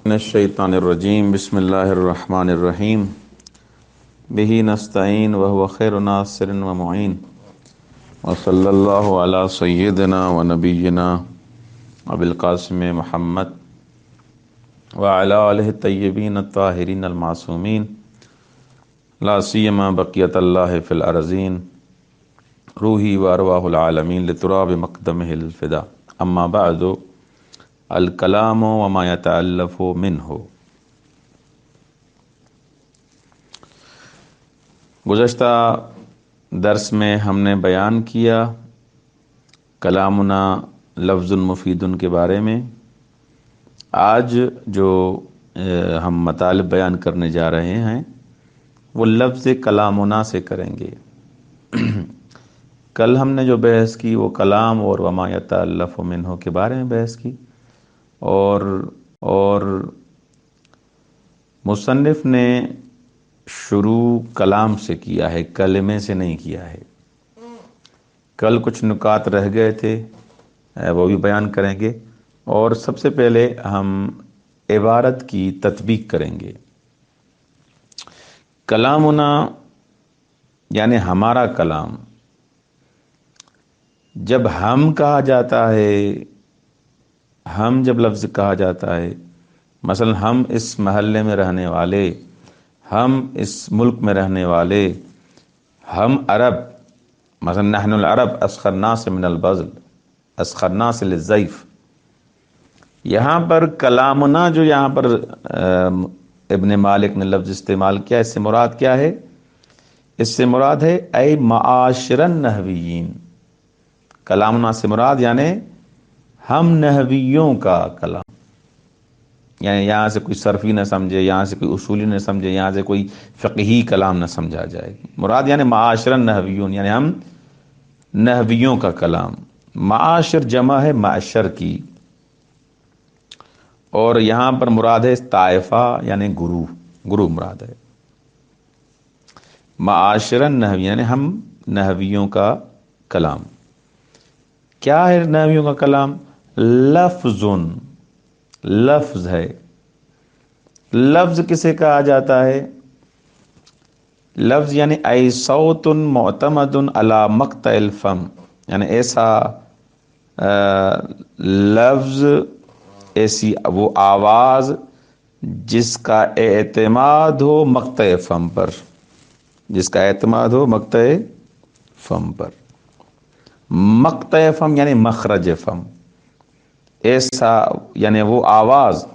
من الشیطان الرجیم بسم اللہ الرحمن الرحیم بہ نستعین وهو خیر ناصر و معین وصلی اللہ علی سیدنا و نبینا ابی القاسم محمد وعلی آلہ الطیبین الطاہرین المعصومین لا سیما بقیت اللہ فی الارضین روحی و ارواح العالمین لتراب مقدمہ الفدا اما بعد الکلام وما یتألف منہ۔ گزشتہ درس میں ہم نے بیان کیا کلامنا لفظ مفید کے بارے میں۔ آج جو ہم مطالب بیان کرنے جا رہے ہیں وہ لفظ کلامنا سے کریں گے۔ کل ہم نے جو بحث کی وہ کلام اور وما یتألف منہ کے بارے میں بحث کی، اور مصنف نے شروع کلام سے کیا ہے، کلمے سے نہیں کیا ہے۔ کل کچھ نکات رہ گئے تھے، وہ بھی بیان کریں گے، اور سب سے پہلے ہم عبارت کی تطبیق کریں گے۔ کلامنا یعنی ہمارا کلام، جب ہم کہا جاتا ہے، ہم جب لفظ کہا جاتا ہے، مثلا ہم اس محلے میں رہنے والے، ہم اس ملک میں رہنے والے، ہم عرب، مثلا نحن العرب اسخر الناس من البذل اسخر الناس للضیف۔ یہاں پر کلامنا جو یہاں پر ابن مالک نے لفظ استعمال کیا، اس سے مراد کیا ہے؟ اس سے مراد ہے اے معاشر النحویین۔ کلامنا سے مراد یعنی ہم نحویوں کا کلام، یعنی یہاں سے کوئی صرفی نہ سمجھے، یہاں سے کوئی اصولی نہ سمجھے، یہاں سے کوئی فقہی کلام نہ سمجھا جائے۔ مراد یعنی معاشر النحویون، یعنی ہم نحویوں کا کلام۔ معاشر جمع ہے معشر کی، اور یہاں پر مراد ہے طائفہ یعنی گروہ مراد ہے۔ معاشر النحوی یعنی ہم نحویوں کا کلام۔ کیا ہے نحویوں کا کلام؟ لفظ ہے۔ لفظ کسے کہا جاتا ہے؟ لفظ یعنی ای صوت معتمد علی مقطع الفم، یعنی ایسا لفظ، ایسی وہ آواز جس کا اعتماد ہو مقطع فم پر، جس کا اعتماد ہو مقطع فم پر۔ مقطع فم یعنی مخرج فم، ایسا یعنی وہ آواز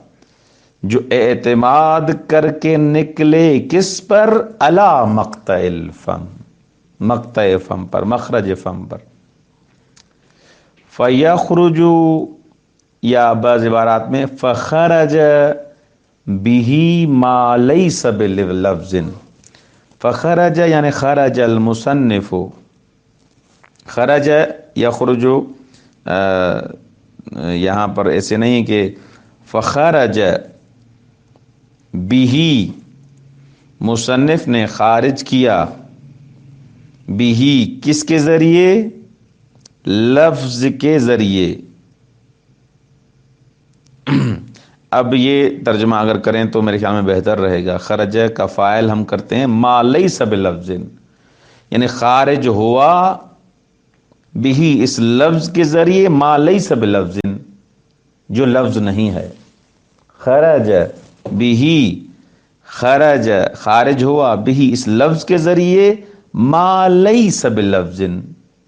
جو اعتماد کر کے نکلے کس پر؟ علی مقطع الفم، مقطع فم پر، مخرج فم پر۔ فیخرج، یا بعض عبارات میں فخرج به ما لیس بلفظ۔ فخرج یعنی خرج المصنف، خرج یخرج، یہاں پر ایسے نہیں کہ فخرج به، مصنف نے خارج کیا، به کس کے ذریعے؟ لفظ کے ذریعے۔ اب یہ ترجمہ اگر کریں تو میرے خیال میں بہتر رہے گا۔ خرج کا فاعل ہم کرتے ہیں ما لیس بلفظ، یعنی خارج ہوا بھی اس لفظ کے ذریعے، ما لیس بلفظ جو لفظ نہیں ہے۔ خرج بھی، خرج خارج ہوا بھی اس لفظ کے ذریعے، ما لیس بلفظ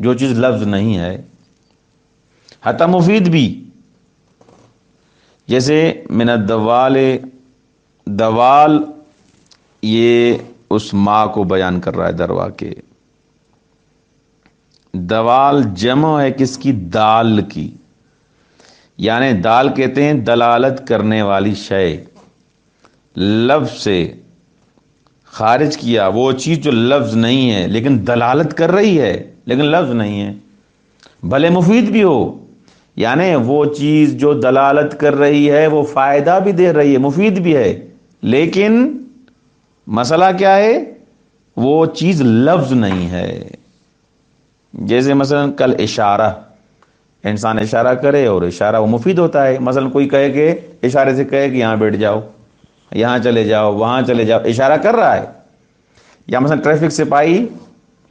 جو چیز لفظ نہیں ہے۔ حتی مفید بھی، جیسے من الدوال، دوال یہ اس ماں کو بیان کر رہا ہے، دروا کے۔ دوال جمع ہے کس کی؟ دال کی، یعنی دال کہتے ہیں دلالت کرنے والی شے۔ لفظ سے خارج کیا وہ چیز جو لفظ نہیں ہے لیکن دلالت کر رہی ہے، لیکن لفظ نہیں ہے، بھلے مفید بھی ہو، یعنی وہ چیز جو دلالت کر رہی ہے وہ فائدہ بھی دے رہی ہے، مفید بھی ہے، لیکن مسئلہ کیا ہے؟ وہ چیز لفظ نہیں ہے۔ جیسے مثلا کل اشارہ، انسان اشارہ کرے اور اشارہ وہ مفید ہوتا ہے. مثلا کوئی کہے کہ اشارے سے کہے کہ یہاں بیٹھ جاؤ، یہاں چلے جاؤ، وہاں چلے جاؤ، اشارہ کر رہا ہے. یا مثلا ٹریفک سپاہی،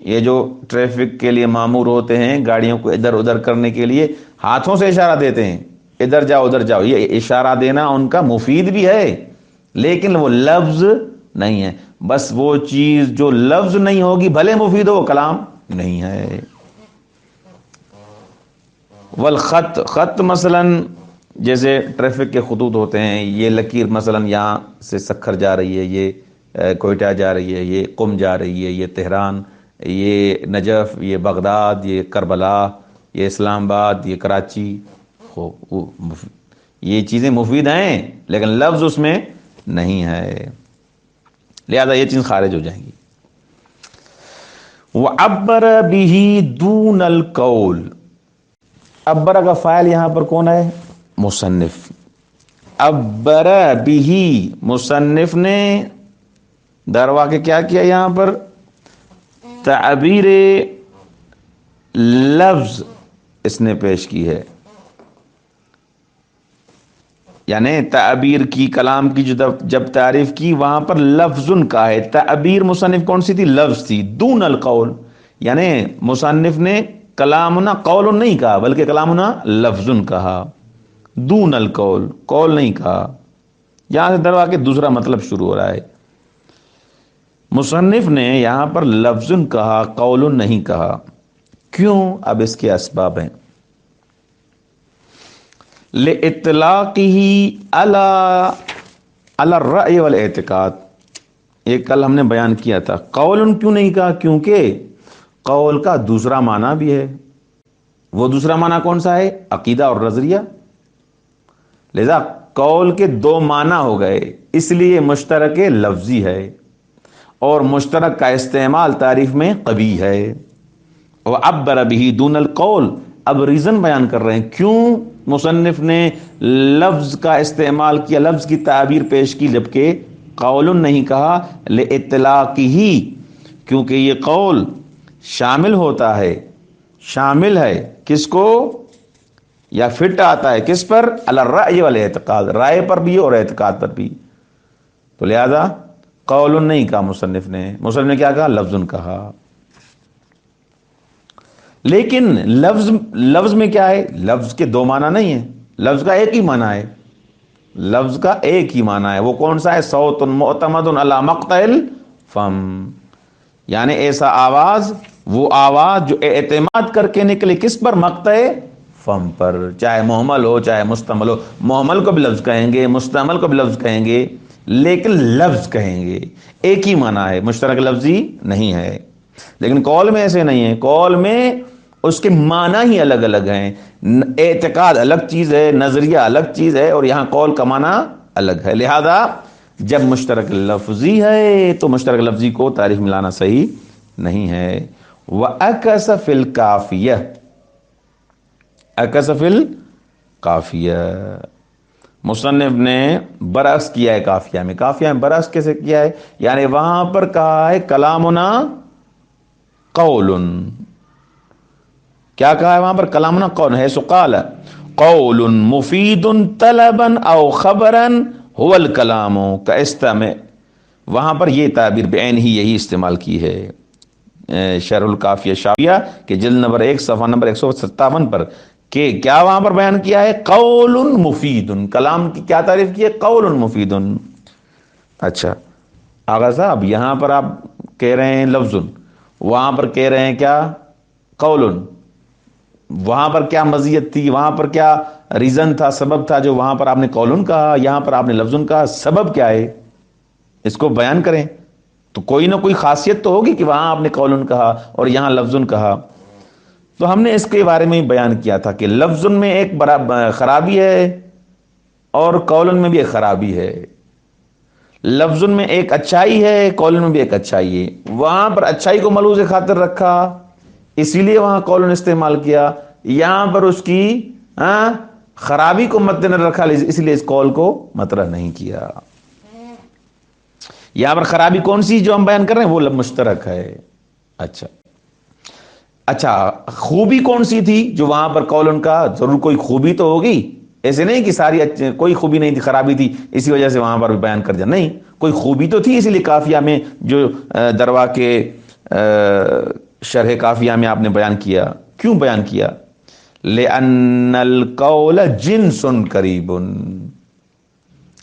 یہ جو ٹریفک کے لیے مامور ہوتے ہیں گاڑیوں کو ادھر ادھر کرنے کے لیے ہاتھوں سے اشارہ دیتے ہیں، ادھر جاؤ ادھر جاؤ. یہ اشارہ دینا ان کا مفید بھی ہے لیکن وہ لفظ نہیں ہے. بس وہ چیز جو لفظ نہیں ہوگی بھلے مفید ہو وہ کلام نہیں ہے. والخط، خط مثلا جیسے ٹریفک کے خطوط ہوتے ہیں، یہ لکیر مثلا یہاں سے سکھر جا رہی ہے، یہ کوئٹہ جا رہی ہے، یہ قم جا رہی ہے، یہ تہران، یہ نجف، یہ بغداد، یہ کربلا، یہ اسلام آباد، یہ کراچی. یہ چیزیں مفید ہیں لیکن لفظ اس میں نہیں ہے، لہذا یہ چیز خارج ہو جائیں گی. وَعَبَّرَ بِهِ دُونَ الْقَوْلِ، عبر کا فاعل یہاں پر کون ہے؟ مصنف. عبر بھی، مصنف نے دروا کے کیا کیا یہاں پر؟ تعبیر لفظ اس نے پیش کی ہے، یعنی تعبیر کی، کلام کی جب تعریف کی وہاں پر لفظ کا ہے. تعبیر مصنف کون سی تھی؟ لفظ تھی. دون القول، یعنی مصنف نے کلامنا قول نہیں کہا بلکہ کلامنا لفظ کہا. دون القول، قول نہیں کہا. یہاں سے دروا کے دوسرا مطلب شروع ہو رہا ہے. مصنف نے یہاں پر لفظ کہا، قول نہیں کہا. کیوں؟ اب اس کے اسباب ہیں. لِإِطْلَاقِهِ عَلَى الرَّأْيِ وَالْاعْتِقَادِ، یہ کل ہم نے بیان کیا تھا. قول کیوں نہیں کہا؟ کیونکہ قول کا دوسرا معنی بھی ہے. وہ دوسرا معنی کون سا ہے؟ عقیدہ اور نظریہ. لذا قول کے دو معنی ہو گئے، اس لیے مشترک لفظی ہے اور مشترک کا استعمال تعریف میں قبیح ہے. وَعَبَّرَ بِهِ دُونَ الْقَوْلِ، اب ریزن بیان کر رہے ہیں کیوں مصنف نے لفظ کا استعمال کیا، لفظ کی تعبیر پیش کی جبکہ قول نہیں کہا. لِإِطْلَاقِهِ، کیونکہ یہ قول شامل ہوتا ہے، شامل ہے کس کو؟ یا فٹ آتا ہے کس پر؟ علی الرأی والاعتقاد، رائے پر بھی اور اعتقاد پر بھی. تو لہذا قول نہیں کہا مصنف نے. مصنف نے کیا کہا؟ لفظ کہا. لیکن لفظ میں کیا ہے؟ لفظ کے دو معنی نہیں ہیں، لفظ کا ایک ہی معنی ہے. لفظ کا ایک ہی معنی ہے. وہ کون سا ہے؟ صوت معتمد علی مقطع الفم، یعنی ایسا آواز، وہ آواز جو اعتماد کر کے نکلے کس پر؟ مقطع فم پر. چاہے محمل ہو چاہے مستعمل ہو، محمل کو بھی لفظ کہیں گے، مستعمل کو بھی لفظ کہیں گے، لیکن لفظ کہیں گے. ایک ہی معنی ہے، مشترک لفظی نہیں ہے. لیکن قول میں ایسے نہیں ہے. قول میں اس کے معنی ہی الگ الگ ہیں. اعتقاد الگ چیز ہے، نظریہ الگ چیز ہے، اور یہاں قول کا معنی الگ ہے. لہذا جب مشترک لفظی ہے تو مشترک لفظی کو تعریف میں لانا صحیح نہیں ہے. وَأَكَسَ فِي الْقَافِيَةِ، اکس فی القافیہ، مصنف نے برعکس کیا ہے قافیہ میں. قافیہ میں برعکس کیسے کیا ہے؟ یعنی وہاں پر کہا ہے کلامنا قول. کیا کہا ہے وہاں پر؟ کلامنا قول ہے. سقال قول مفید طلبا او خبرا هو الکلام کاستمع، وہاں پر یہ تعبیر بعین ہی یہی استعمال کی ہے. شرح القافیہ شافیہ کے جلد نمبر 1 صفحہ نمبر 157 پر کہ کیا وہاں پر بیان کیا ہے؟ قول مفید. کلام کی کیا تعریف کی ہے؟ قول مفید. اچھا آغا صاحب، یہاں پر آپ کہہ رہے ہیں لفظ، وہاں پر کہہ رہے ہیں کیا؟ قول. وہاں پر کیا مزیت تھی؟ وہاں پر کیا ریزن تھا، سبب تھا جو وہاں پر آپ نے قول کہا، یہاں پر آپ نے لفظ کہا؟ سبب کیا ہے؟ اس کو بیان کریں. تو کوئی نہ کوئی خاصیت تو ہوگی کہ وہاں آپ نے قول کہا اور یہاں لفظ کہا. تو ہم نے اس کے بارے میں بیان کیا تھا کہ لفظ میں ایک خرابی ہے اور قول میں بھی ایک خرابی ہے. لفظ میں ایک اچھائی ہے، قول میں بھی ایک اچھائی ہے. وہاں پر اچھائی کو ملحوظ خاطر رکھا اسی لیے وہاں قول استعمال کیا، یہاں پر اس کی خرابی کو مد نظر رکھا اس لیے اس قول کو مطرح نہیں کیا. یہاں پر خرابی کون سی جو ہم بیان کر رہے ہیں؟ وہ مشترک ہے. اچھا اچھا خوبی کون سی تھی جو وہاں پر قول ان کا؟ ضرور کوئی خوبی تو ہوگی، ایسے نہیں کہ ساری کوئی خوبی نہیں تھی، خرابی تھی اسی وجہ سے وہاں پر بیان کر دیا، نہیں کوئی خوبی تو تھی، اسی لیے قافیہ میں جو دروا کے شرح قافیہ میں آپ نے بیان کیا. کیوں بیان کیا؟ لِأَنَّ الْقَوْلَ جِنْسٌ قَرِيبٌ،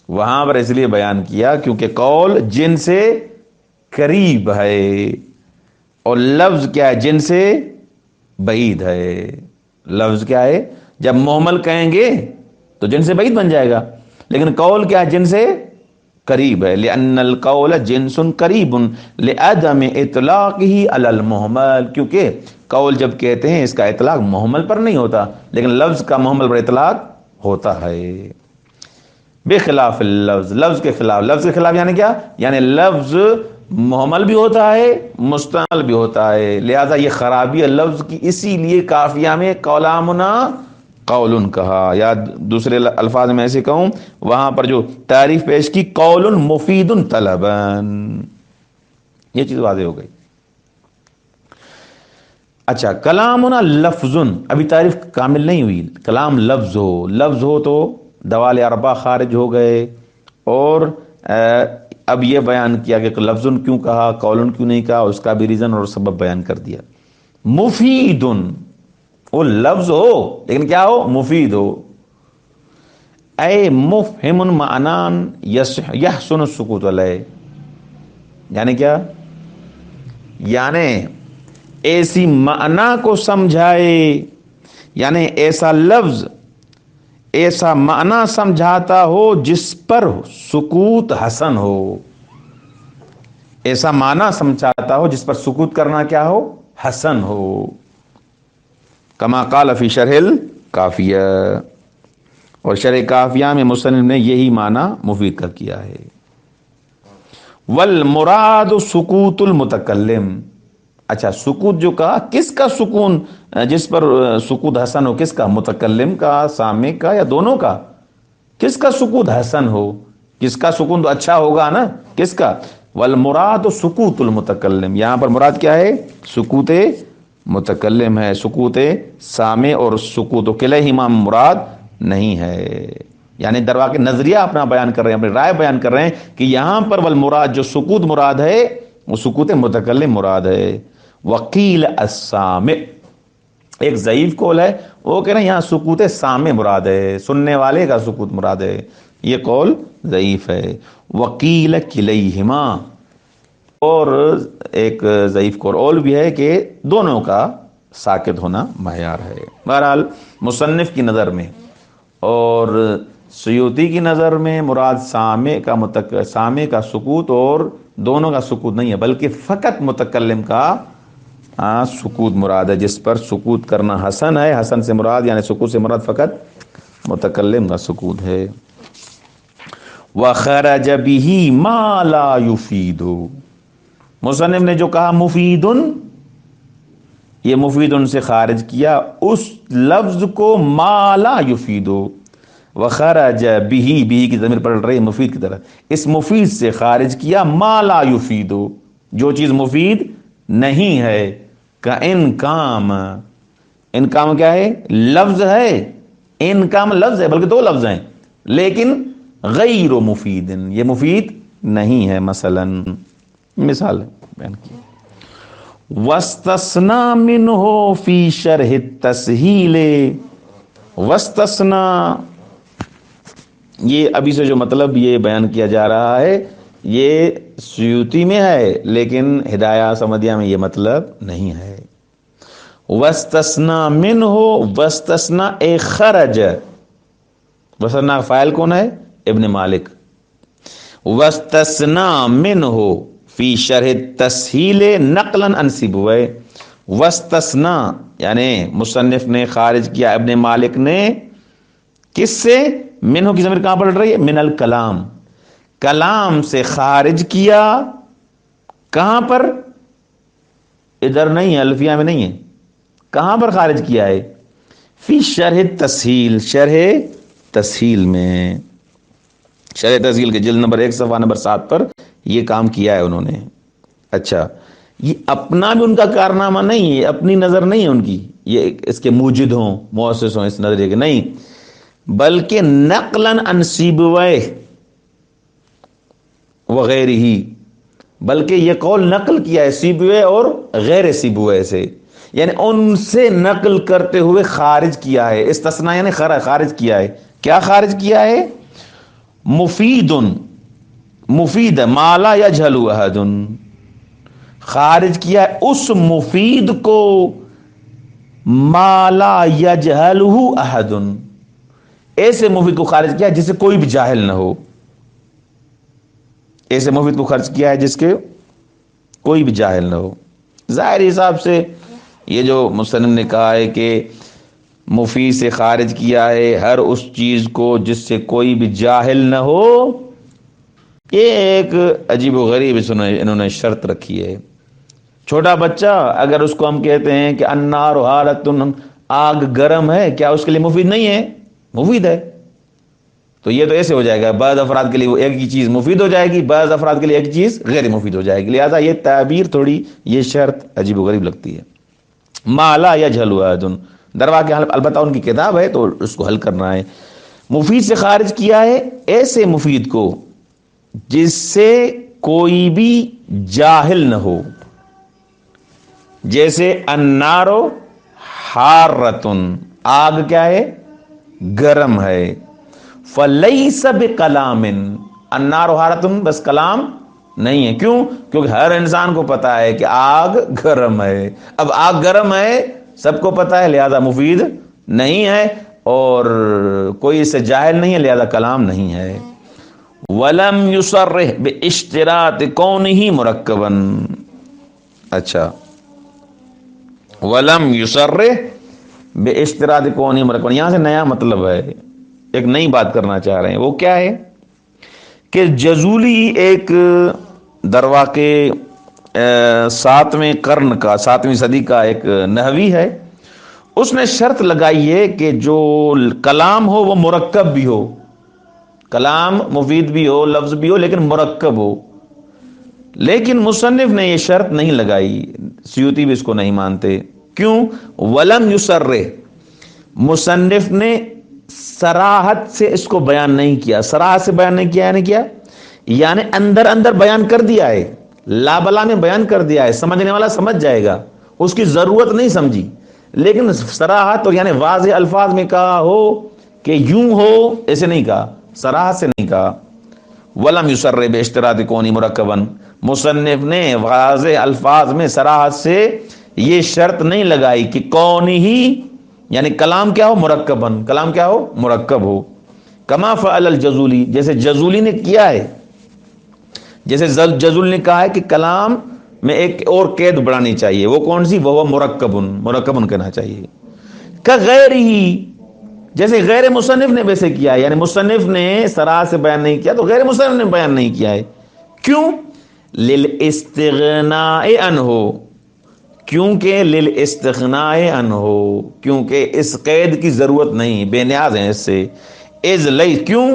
وہاں پر اس لیے بیان کیا کیونکہ قول جن سے قریب ہے، اور لفظ کیا ہے؟ جن سے بعید ہے. لفظ کیا ہے؟ جب محمل کہیں گے تو جن سے بعید بن جائے گا، لیکن قول کیا ہے؟ جن سے قریب ہے. لِأَنَّ الْقَوْلَ جِنْسٌ قَرِيبٌ لِأَدَمِ إِطْلَاقِهِ عَلَى الْمُهْمَلِ، کیونکہ قول جب کہتے ہیں اس کا اطلاق محمل پر نہیں ہوتا، لیکن لفظ کا محمل پر اطلاق ہوتا ہے. بخلاف اللفظ، لفظ کے خلاف. لفظ کے خلاف یعنی کیا؟ یعنی لفظ محمل بھی ہوتا ہے مستعمل بھی ہوتا ہے، لہذا یہ خرابی ہے لفظ کی، اسی لیے قافیہ میں کلامنا قول کہا. یا دوسرے الفاظ میں ایسے کہوں، وہاں پر جو تعریف پیش کی قول مفید طلباً، یہ چیز واضح ہو گئی. اچھا کلامنا لفظ، ابھی تعریف کامل نہیں ہوئی. کلام لفظ ہو، لفظ ہو تو دوال اربع خارج ہو گئے، اور اب یہ بیان کیا کہ لفظ کیوں کہا، قول کیوں نہیں کہا، اس کا بھی ریزن اور سبب بیان کر دیا. مفید، وہ لفظ ہو لیکن کیا ہو؟ مفید ہو. اے مفہم معنان یحسن السکوت علیہ، یعنی کیا؟ یعنی ایسی معنی کو سمجھائے، یعنی ایسا لفظ ایسا معنی سمجھاتا ہو جس پر سکوت حسن ہو. ایسا معنی سمجھاتا ہو جس پر سکوت کرنا کیا ہو؟ حسن ہو. کما قال فی شرح القافیہ، اور شرح قافیہ میں مصنف نے یہی معنی مفید کا کیا ہے. والمراد سکوت المتکلم، اچھا سکوت جو کہا کس کا سکون، جس پر سکوت حسن ہو؟ کس کا؟ متکلم کا، سامع کا، یا دونوں کا؟ کس کا سکوت حسن ہو؟ کس کا سکون تو اچھا ہوگا نا، کس کا؟ والمراد سکوت المتکلم، یہاں پر مراد کیا ہے؟ سکوت متکلم ہے. سکوت سامع اور سکوت کلیہما مراد نہیں ہے. یعنی در واقع نظریہ اپنا بیان کر رہے ہیں، اپنی رائے بیان کر رہے ہیں کہ یہاں پر والمراد جو سکوت مراد ہے وہ سکوت متکلم مراد ہے. وقیل السامع، ایک ضعیف قول ہے، وہ کہہ رہے ہیں یہاں سکوت سامع مراد ہے، سننے والے کا سکوت مراد ہے، یہ قول ضعیف ہے. وقیل کلیہما، اور ایک ضعیف قول بھی ہے کہ دونوں کا ساکت ہونا معیار ہے. بہرحال مصنف کی نظر میں اور سیوطی کی نظر میں مراد سامع کا سکوت اور دونوں کا سکوت نہیں ہے، بلکہ فقط متکلم کا سکوت مراد ہے، جس پر سکوت کرنا حسن ہے. حسن سے مراد یعنی سکوت سے مراد فقط متکلم کا سکوت ہے. وَخَرَجَ بِهِ مَا لَا يُفِيدُ، مصنف نے جو کہا مفیدن، یہ مفیدن سے خارج کیا اس لفظ کو ما لا یفید. وخرج به کی ضمیر پلٹ رہی ہے مفید کی طرح، اس مفید سے خارج کیا ما لا یفید، جو چیز مفید نہیں ہے. کا انکام، انکام کیا ہے؟ لفظ ہے. انکام لفظ ہے، بلکہ دو لفظ ہیں، لیکن غیر مفید، یہ مفید نہیں ہے. مثلا مثال بیان کی، واستثنا منہ فی شرح التسہیل. واستثنا، یہ ابھی سے جو مطلب یہ بیان کیا جا رہا ہے یہ سیوطی میں ہے، لیکن ہدایہ سمدیہ میں یہ مطلب نہیں ہے. واستثنا منہ، واستثنا اے خرج، واستثنا فاعل کون ہے؟ ابن مالک. واستثنا منہ فی شرح التسہیل نقلا عن سیبویہ، واستثنا یعنی مصنف نے خارج کیا ابن مالک نے، کس سے؟ منہ کی ضمیر کہاں پلٹ رہی ہے؟ من الکلام، کلام سے خارج کیا. کہاں پر؟ ادھر نہیں ہے، الفیہ میں نہیں ہے. کہاں پر خارج کیا ہے؟ فی شرح تسہیل، شرح تسہیل میں، شرح تسہیل کے جلد نمبر 1 صفحہ نمبر 7 پر یہ کام کیا ہے انہوں نے. اچھا یہ اپنا بھی ان کا کارنامہ نہیں ہے، اپنی نظر نہیں ہے ان کی، یہ اس کے موجد ہوں، مؤسس ہوں اس نظریے کے، نہیں، بلکہ نقلاً عن سیبویہ وغیرہ، بلکہ یہ قول نقل کیا ہے سیبویہ اور غیر سیبویہ سے، یعنی ان سے نقل کرتے ہوئے خارج کیا ہے، استثناء یعنی خارج کیا ہے. کیا خارج کیا ہے؟ مفید، مفید ما لا یجہل احد، خارج کیا ہے اس مفید کو ما لا یجہلہ احد، ایسے مفید کو خارج کیا ہے جسے کوئی بھی جاہل نہ ہو، ایسے مفید کو خرچ کیا ہے جس کے کوئی بھی جاہل نہ ہو. ظاہر حساب سے یہ جو مصنف نے کہا ہے کہ مفید سے خارج کیا ہے ہر اس چیز کو جس سے کوئی بھی جاہل نہ ہو، یہ ایک عجیب و غریب انہوں نے شرط رکھی ہے. چھوٹا بچہ اگر اس کو ہم کہتے ہیں کہ النار حارۃ، آگ گرم ہے، کیا اس کے لیے مفید نہیں ہے؟ مفید ہے. تو یہ تو ایسے ہو جائے گا، بعض افراد کے لیے وہ ایک ہی چیز مفید ہو جائے گی، بعض افراد کے لیے ایک چیز غیر مفید ہو جائے گی. لہذا یہ تعبیر تھوڑی، یہ شرط عجیب و غریب لگتی ہے. ما لا یجہل احد، دروا کے البتہ ان کی کتاب ہے تو اس کو حل کرنا ہے. مفید سے خارج کیا ہے ایسے مفید کو جس سے کوئی بھی جاہل نہ ہو، جیسے النار حارۃ، آگ کیا ہے؟ گرم ہے. فلیس بکلام، النار حارۃ بس کلام نہیں ہے. کیوں؟ کیونکہ ہر انسان کو پتا ہے کہ آگ گرم ہے. اب آگ گرم ہے سب کو پتا ہے، لہذا مفید نہیں ہے، اور کوئی اس سے جاہل نہیں ہے، لہذا کلام نہیں ہے. ولم یصرح باشتراط کونہ مرکبا، اچھا، ولم یصرح باشتراط کونہ مرکبا، یہاں سے نیا مطلب ہے، ایک نئی بات کرنا چاہ رہے ہیں. وہ کیا ہے کہ جزولی ایک درواقع 7ویں قرن کا، 7ویں صدی کا ایک نحوی ہے، اس نے شرط لگائی ہے کہ جو کلام ہو وہ مرکب بھی ہو، کلام مفید بھی ہو، لفظ بھی ہو، لیکن مرکب ہو. لیکن مصنف نے یہ شرط نہیں لگائی، سیوطی بھی اس کو نہیں مانتے. کیوں؟ ولم یصرح، مصنف نے صراحت سے اس کو بیان نہیں کیا. صراحت سے بیان نہیں کیا یعنی اندر اندر بیان کر دیا ہے، لا بلا میں بیان کر دیا ہے، سمجھنے والا سمجھ جائے گا، اس کی ضرورت نہیں سمجھی. لیکن صراحت اور یعنی واضح الفاظ میں کہا ہو کہ یوں ہو، ایسے نہیں کہا، صراحت سے نہیں کہا. ولم یصرح باشتراط کونہ مرکبا، مصنف نے واضح الفاظ میں صراحت سے یہ شرط نہیں لگائی کہ کون ہی یعنی کلام کیا ہو؟ مرکبن، کلام کیا ہو؟ مرکب ہو. کما فعل الجزولی، جیسے جزولی نے کیا ہے، جیسے جزولی نے کہا ہے کہ کلام میں ایک اور قید بڑھانی چاہیے، وہ کون سی؟ وہ مرکبن، مرکبن کہنا چاہیے. کغیر ہی، جیسے غیر مصنف نے ویسے کیا ہے، یعنی مصنف نے صراحت سے بیان نہیں کیا تو غیر مصنف نے بیان نہیں کیا ہے. کیوں؟ للاستغناء عنہ، کیونکہ للاستغناء عنہ، کیونکہ اس قید کی ضرورت نہیں، بے نیاز ہیں اس سے. اذ لئی، کیوں؟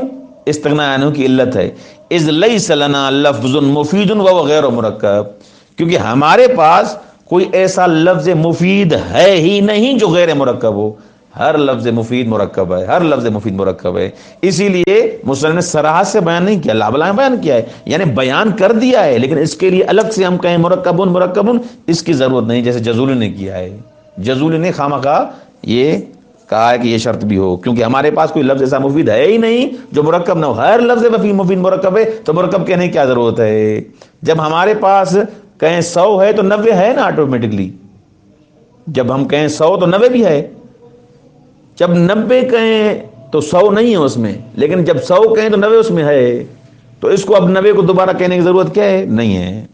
استغناء عنہ کی علت ہے، اذ لیس لنا لفظ مفید وهو غیر مرکب، کیونکہ ہمارے پاس کوئی ایسا لفظ مفید ہے ہی نہیں جو غیر مرکب ہو. ہر لفظ مفید مرکب ہے، ہر لفظ مفید مرکب ہے. اسی لیے مصنف نے صراحت سے بیان نہیں کیا، لا بلا بیان کیا ہے، یعنی بیان کر دیا ہے، لیکن اس کے لیے الگ سے ہم کہیں مرکبن مرکبن، اس کی ضرورت نہیں، جیسے جزولی نے کیا ہے. جزولی نے خامخواہ یہ کہا ہے کہ یہ شرط بھی ہو، کیونکہ ہمارے پاس کوئی لفظ ایسا مفید ہے ہی نہیں جو مرکب نہ ہو. ہر لفظ مفید مرکب ہے، تو مرکب کہنے کی کیا ضرورت ہے؟ جب ہمارے پاس کہیں 100 ہے تو 90 ہے نا آٹومیٹکلی. جب ہم کہیں 100 تو 90 بھی ہے، جب 90 کہیں تو 100 نہیں ہے اس میں، لیکن جب 100 کہیں تو 90 اس میں ہے، تو اس کو اب 90 کو دوبارہ کہنے کی ضرورت کیا ہے؟ نہیں ہے.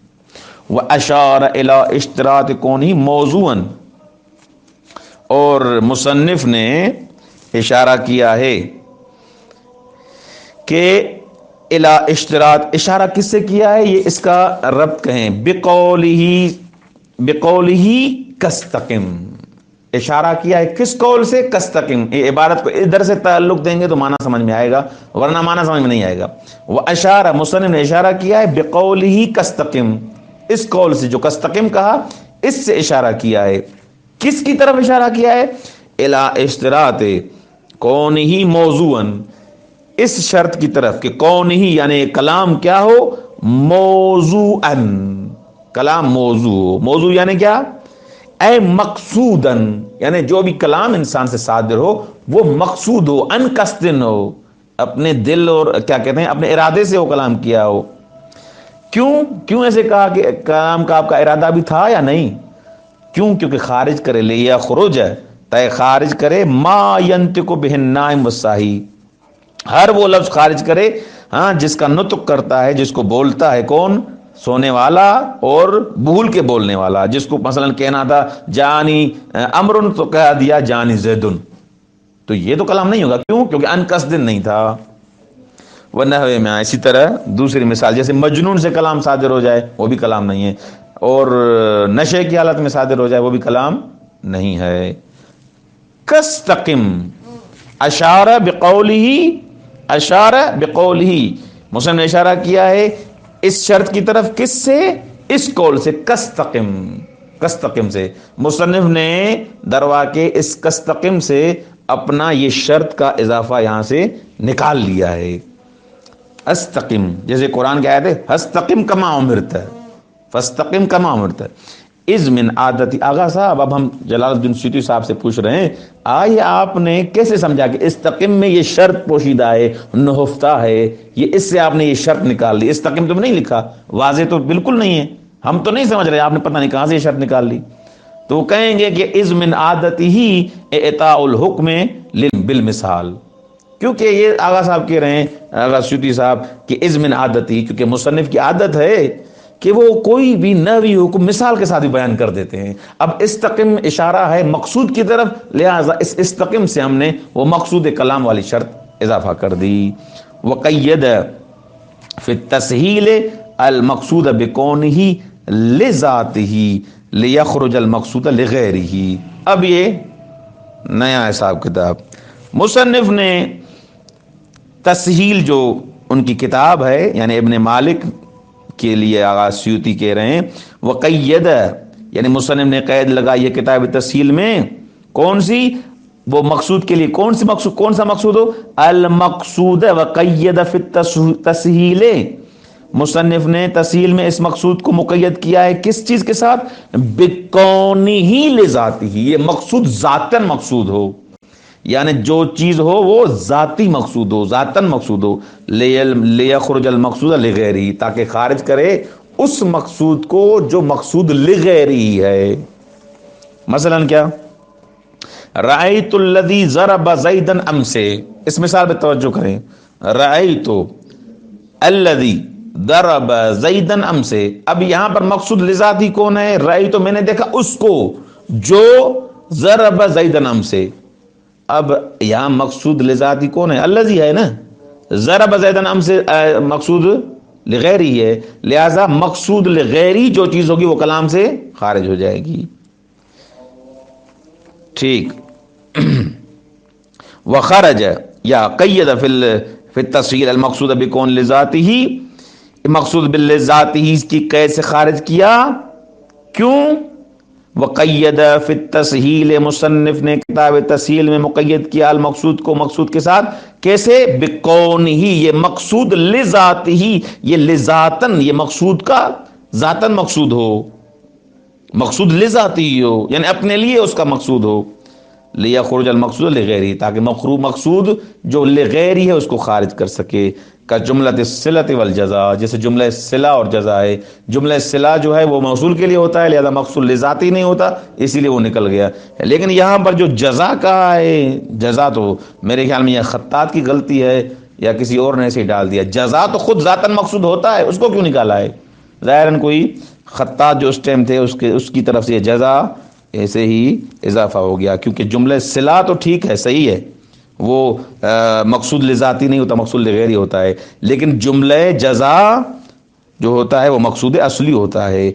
وَأَشَارَ إِلَىٰ اشْتِرَاطِ كَوْنِهِ مَوْضُوعًا، اور مصنف نے اشارہ کیا ہے کہ الا اشتراط، اشارہ کس سے کیا ہے؟ یہ اس کا ربط کہیں بقولہ کستقم، اشارہ کیا ہے کس قول سے؟ کستقم. یہ عبارت کو ادھر سے تعلق دیں گے تو معنی سمجھ میں آئے گا، ورنہ معنی سمجھ میں نہیں آئے گا. وہ اشارہ، مصنف نے اشارہ کیا ہے بقولہ کستقم، اس قول سے جو کستقم کہا اس سے اشارہ کیا ہے. کس کی طرف اشارہ کیا ہے؟ الی اشتراط کون ہی موضوعن، اس شرط کی طرف کہ کون ہی یعنی کلام کیا ہو، موضوعن، کلام موضوع ہو. موضوع یعنی کیا؟ اے مقصودن، یعنی جو بھی کلام انسان سے صادر ہو وہ مقصود ہو، ان قصدن ہو، اپنے دل اور کیا کہتے ہیں اپنے ارادے سے وہ کلام کیا ہو. کیوں ایسے کہا کہ کلام کا آپ کا ارادہ بھی تھا یا نہیں؟ کیونکہ خارج کرے لے یا خروج ہے طے خارج کرے ما ینطق بہ النائم والصاحی، ہر وہ لفظ خارج کرے ہاں جس کا نطق کرتا ہے، جس کو بولتا ہے کون؟ سونے والا اور بھول کے بولنے والا. جس کو مثلا کہنا تھا جانی امرن تو کہہ دیا جانی زیدن، تو یہ تو کلام نہیں ہوگا. کیوں؟ کیونکہ ان قصدن نہیں تھا. ونحو میں اسی طرح دوسری مثال جیسے مجنون سے کلام صادر ہو جائے وہ بھی کلام نہیں ہے، اور نشے کی حالت میں صادر ہو جائے وہ بھی کلام نہیں ہے. کستقم اشارہ بقولہ، مسلم نے اشارہ کیا ہے اس شرط کی طرف. کس سے؟ اس قول سے، کستقم سے. مصنف نے دروا کے اس کستقم سے اپنا یہ شرط کا اضافہ یہاں سے نکال لیا ہے. استقم، جیسے قرآن کی آیت ہے ہستقم کما امرت فاستقم کما امرت. از من عادتی. آغا صاحب اب ہم جلال الدین سیوطی صاحب سے پوچھ رہے ہیں آئے آپ نے کیسے سمجھا کہ استقم میں یہ شرط پوشیدہ ہے، نہفتہ ہے، یہ اس سے آپ نے یہ شرط نکال لی. استقم تم نہیں لکھا، واضح تو بالکل نہیں ہے، ہم تو نہیں سمجھ رہے، آپ نے پتہ نہیں کہاں سے یہ شرط نکال لی. تو کہیں گے کہ از من عادتی ہی اعطاء الحکم بالمثال، کیونکہ یہ آغا صاحب کہہ رہے ہیں، آغا سیوطی صاحب، کہ از من عادتی، کیونکہ مصنف کی عادت ہے کہ وہ کوئی بھی نوی حکم مثال کے ساتھ بھی بیان کر دیتے ہیں. اب استقم اشارہ ہے مقصود کی طرف، لہذا اس استقم سے ہم نے وہ مقصود کلام والی شرط اضافہ کر دی. وقید فی التسہیل المقصود بکونہ لذاتہ لیخرج المقصود لغیرہ. اب یہ نیا حساب کتاب مصنف نے تسہیل جو ان کی کتاب ہے یعنی ابن مالک کے لیے آغا سیوطی کہہ رہے ہیں وقید، یعنی مصنف نے قید لگا یہ کتاب تسہیل میں کون سی؟ وہ مقصود کے لیے کون سا مقصود ہو؟ المقصود. وقید فی التسہیل، مصنف نے تسہیل میں اس مقصود کو مقید کیا ہے کس چیز کے ساتھ؟ بکونہ لذاتہ، یہ مقصود ذاتاً مقصود ہو، یعنی جو چیز ہو وہ ذاتی مقصود ہو، ذاتاً مقصود ہو. لیخرج المقصود لغیرہ، تاکہ خارج کرے اس مقصود کو جو مقصود لغیرہ ہے. مثلا کیا؟ رأیت الذی ضرب زیدا امسی، اس مثال پہ توجہ کریں. رأیت الذی ضرب زیدا امسی، اب یہاں پر مقصود لذاتی کون ہے؟ رأیت، میں نے دیکھا اس کو جو ضرب زیدا امسی. اب یہاں مقصود لذاتی کون ہے؟ الذی ہے نا، ضرب زیدن ام سے مقصود لغیری ہے، لہذا مقصود لغیری جو چیز ہوگی وہ کلام سے خارج ہو جائے گی. ٹھیک. وخرج یا قید فی التسہیل المقصود بکون لذاتہ، مقصود بالذات ہی کی قید سے خارج کیا. کیوں؟ وقید فی التسہیل، مصنف نے کتاب تسہیل میں مقید کیا المقصود کو مقصود کے ساتھ. کیسے؟ بکون ہی، یہ مقصود لذات ہی، یہ لذاتن، یہ مقصود کا ذاتن مقصود ہو، مقصود لذاتی ہو، یعنی اپنے لیے اس کا مقصود ہو. لیخرج المقصود لغیری، تاکہ مقصود جو لغیری ہے اس کو خارج کر سکے. کا جملۃ الصلۃ والجزاء، جیسے جملہ صلہ اور جزا ہے. جملہ صلہ جو ہے وہ موصول کے لیے ہوتا ہے، لہذا مقصود لذاتی نہیں ہوتا، اسی لیے وہ نکل گیا. لیکن یہاں پر جو جزا کہا ہے، جزا تو میرے خیال میں یہ خطاط کی غلطی ہے یا کسی اور نے ایسے ہی ڈال دیا. جزا تو خود ذاتاً مقصود ہوتا ہے، اس کو کیوں نکالا ہے؟ ظاہراً کوئی خطاط جو اس ٹائم تھے اس کی طرف سے یہ جزا ایسے ہی اضافہ ہو گیا. کیونکہ جملہ صلہ تو ٹھیک ہے، صحیح ہے، وہ مقصود لذاتی نہیں ہوتا، مقصود لغیری ہوتا ہے. لیکن جملہ جزا جو ہوتا ہے وہ مقصود اصلی ہوتا ہے.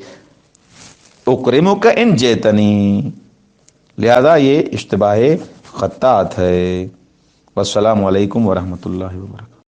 اکرمک ان جیتنی، لہذا یہ اشتباہ خطاط ہے. والسلام علیکم ورحمۃ اللہ وبرکاتہ.